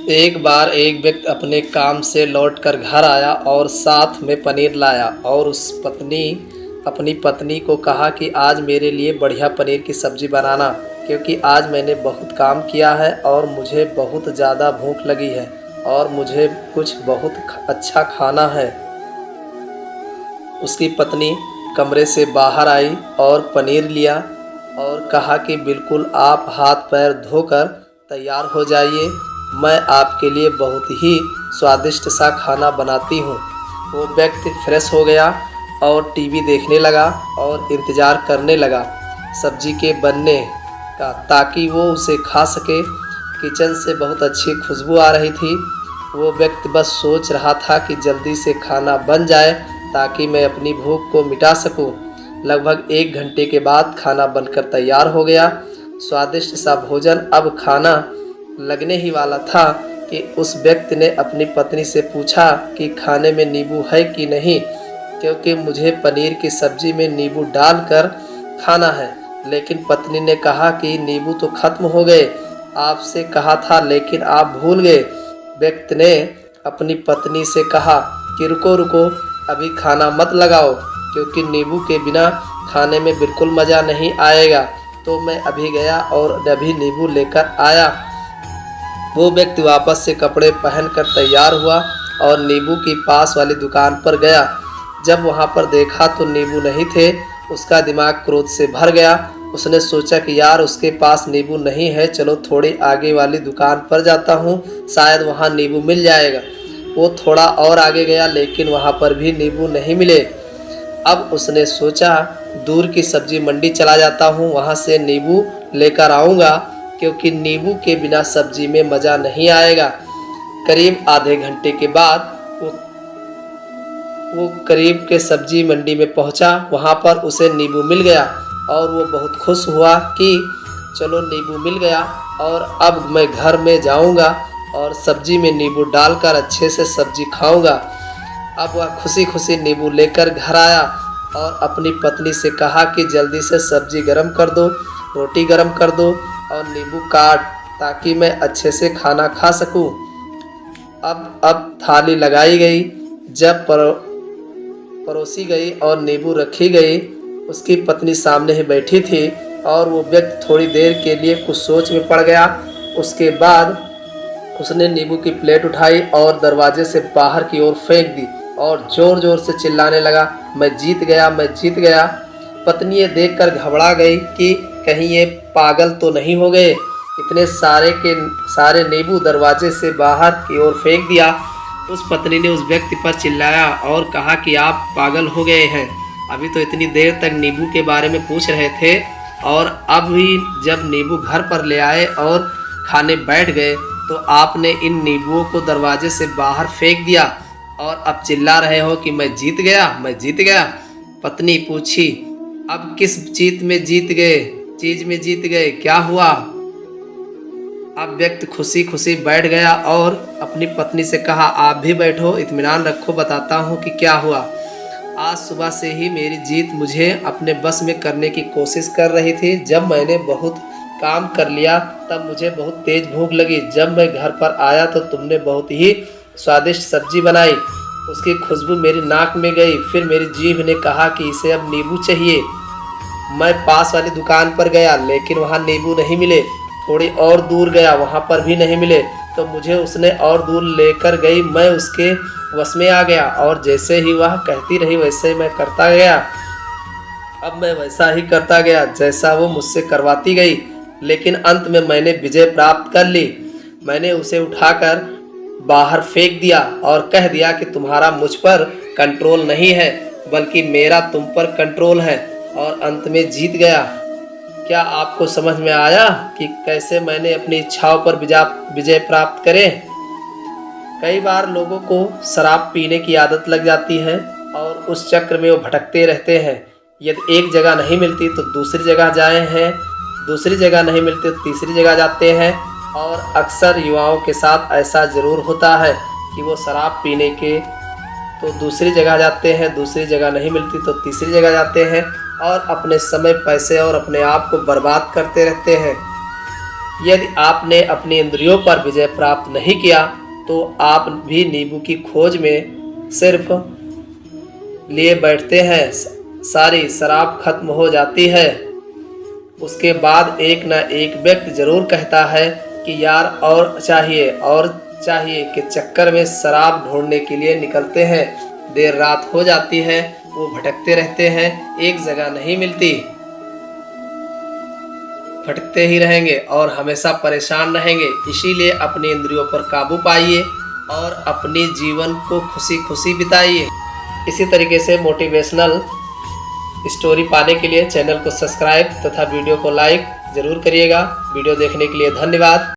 एक बार एक व्यक्ति अपने काम से लौटकर घर आया और साथ में पनीर लाया और अपनी पत्नी को कहा कि आज मेरे लिए बढ़िया पनीर की सब्ज़ी बनाना, क्योंकि आज मैंने बहुत काम किया है और मुझे बहुत ज़्यादा भूख लगी है और मुझे कुछ बहुत अच्छा खाना है। उसकी पत्नी कमरे से बाहर आई और पनीर लिया और कहा कि बिल्कुल आप हाथ पैर धोकर तैयार हो जाइए, मैं आपके लिए बहुत ही स्वादिष्ट सा खाना बनाती हूँ। वो व्यक्ति फ्रेश हो गया और टीवी देखने लगा और इंतज़ार करने लगा सब्जी के बनने का, ताकि वो उसे खा सके। किचन से बहुत अच्छी खुशबू आ रही थी। वो व्यक्ति बस सोच रहा था कि जल्दी से खाना बन जाए ताकि मैं अपनी भूख को मिटा सकूं। लगभग 1 घंटे के बाद खाना बनकर तैयार हो गया। स्वादिष्ट सा भोजन अब खाना लगने ही वाला था कि उस व्यक्ति ने अपनी पत्नी से पूछा कि खाने में नींबू है कि नहीं, क्योंकि मुझे पनीर की सब्ज़ी में नींबू डालकर खाना है। लेकिन पत्नी ने कहा कि नींबू तो ख़त्म हो गए, आपसे कहा था लेकिन आप भूल गए। व्यक्ति ने अपनी पत्नी से कहा कि रुको रुको, अभी खाना मत लगाओ, क्योंकि नींबू के बिना खाने में बिल्कुल मज़ा नहीं आएगा। तो मैं अभी गया और अभी नींबू लेकर आया। वो व्यक्ति वापस से कपड़े पहनकर तैयार हुआ और नींबू की पास वाली दुकान पर गया। जब वहाँ पर देखा तो नींबू नहीं थे। उसका दिमाग क्रोध से भर गया। उसने सोचा कि यार, उसके पास नींबू नहीं है, चलो थोड़ी आगे वाली दुकान पर जाता हूँ, शायद वहाँ नींबू मिल जाएगा। वो थोड़ा और आगे गया, लेकिन वहाँ पर भी नींबू नहीं मिले। अब उसने सोचा दूर की सब्जी मंडी चला जाता हूँ, वहाँ से नींबू लेकर आऊँगा, क्योंकि नींबू के बिना सब्जी में मज़ा नहीं आएगा। करीब आधे घंटे के बाद वो करीब के सब्जी मंडी में पहुंचा। वहां पर उसे नींबू मिल गया और वो बहुत खुश हुआ कि चलो नींबू मिल गया और अब मैं घर में जाऊंगा और सब्जी में नींबू डालकर अच्छे से सब्जी खाऊंगा। अब वह खुशी खुशी नींबू लेकर घर आया और अपनी पत्नी से कहा कि जल्दी से सब्जी गरम कर दो, रोटी गरम कर दो और नींबू काट, ताकि मैं अच्छे से खाना खा सकूं। अब थाली लगाई गई। जब परोसी गई और नींबू रखी गई, उसकी पत्नी सामने ही बैठी थी और वो व्यक्ति थोड़ी देर के लिए कुछ सोच में पड़ गया। उसके बाद उसने नींबू की प्लेट उठाई और दरवाजे से बाहर की ओर फेंक दी और ज़ोर ज़ोर से चिल्लाने लगा, मैं जीत गया, मैं जीत गया। पत्नी ये देखकर घबरा गई कि कहीं ये पागल तो नहीं हो गए, इतने सारे के सारे नींबू दरवाजे से बाहर की ओर फेंक दिया। उस पत्नी ने उस व्यक्ति पर चिल्लाया और कहा कि आप पागल हो गए हैं, अभी तो इतनी देर तक नींबू के बारे में पूछ रहे थे और अभी जब नींबू घर पर ले आए और खाने बैठ गए तो आपने इन नींबुओं को दरवाजे से बाहर फेंक दिया और अब चिल्ला रहे हो कि मैं जीत गया, मैं जीत गया। पत्नी पूछी, अब किस चीज में जीत गए, क्या हुआ? अब व्यक्ति खुशी खुशी बैठ गया और अपनी पत्नी से कहा, आप भी बैठो, इत्मीनान रखो, बताता हूँ कि क्या हुआ। आज सुबह से ही मेरी जीत मुझे अपने बस में करने की कोशिश कर रही थी। जब मैंने बहुत काम कर लिया तब मुझे बहुत तेज़ भूख लगी। जब मैं घर पर आया तो तुमने बहुत ही स्वादिष्ट सब्जी बनाई, उसकी खुशबू मेरी नाक में गई। फिर मेरी जीभ ने कहा कि इसे अब नींबू चाहिए। मैं पास वाली दुकान पर गया, लेकिन वहाँ नींबू नहीं मिले। थोड़ी और दूर गया, वहाँ पर भी नहीं मिले, तो मुझे उसने और दूर लेकर गई। मैं उसके वश में आ गया और जैसे ही वह कहती रही वैसे ही मैं करता गया। अब मैं वैसा ही करता गया जैसा वो मुझसे करवाती गई, लेकिन अंत में मैंने विजय प्राप्त कर ली। मैंने उसे उठाकर बाहर फेंक दिया और कह दिया कि तुम्हारा मुझ पर कंट्रोल नहीं है, बल्कि मेरा तुम पर कंट्रोल है, और अंत में जीत गया। क्या आपको समझ में आया कि कैसे मैंने अपनी इच्छाओं पर विजय प्राप्त करे? कई बार लोगों को शराब पीने की आदत लग जाती है और उस चक्र में वो भटकते रहते हैं। यदि एक जगह नहीं मिलती तो दूसरी जगह जाए हैं, दूसरी जगह नहीं मिलती तो तीसरी जगह जाते हैं। और अक्सर युवाओं के साथ ऐसा ज़रूर होता है कि वो शराब पीने के तो दूसरी जगह जाते हैं, दूसरी जगह नहीं मिलती तो तीसरी जगह जाते हैं और अपने समय, पैसे और अपने आप को बर्बाद करते रहते हैं। यदि आपने अपनी इंद्रियों पर विजय प्राप्त नहीं किया तो आप भी नींबू की खोज में सिर्फ लिए बैठते हैं, सारी शराब खत्म हो जाती है। उसके बाद एक ना एक व्यक्ति जरूर कहता है कि यार और चाहिए के चक्कर में शराब ढूंढने के लिए निकलते हैं। देर रात हो जाती है, वो भटकते रहते हैं, एक जगह नहीं मिलती। भटकते ही रहेंगे और हमेशा परेशान रहेंगे। इसीलिए अपनी इंद्रियों पर काबू पाइए और अपनी जीवन को खुशी खुशी बिताइए। इसी तरीके से मोटिवेशनल स्टोरी पाने के लिए चैनल को सब्सक्राइब तथा वीडियो को लाइक ज़रूर करिएगा। वीडियो देखने के लिए धन्यवाद।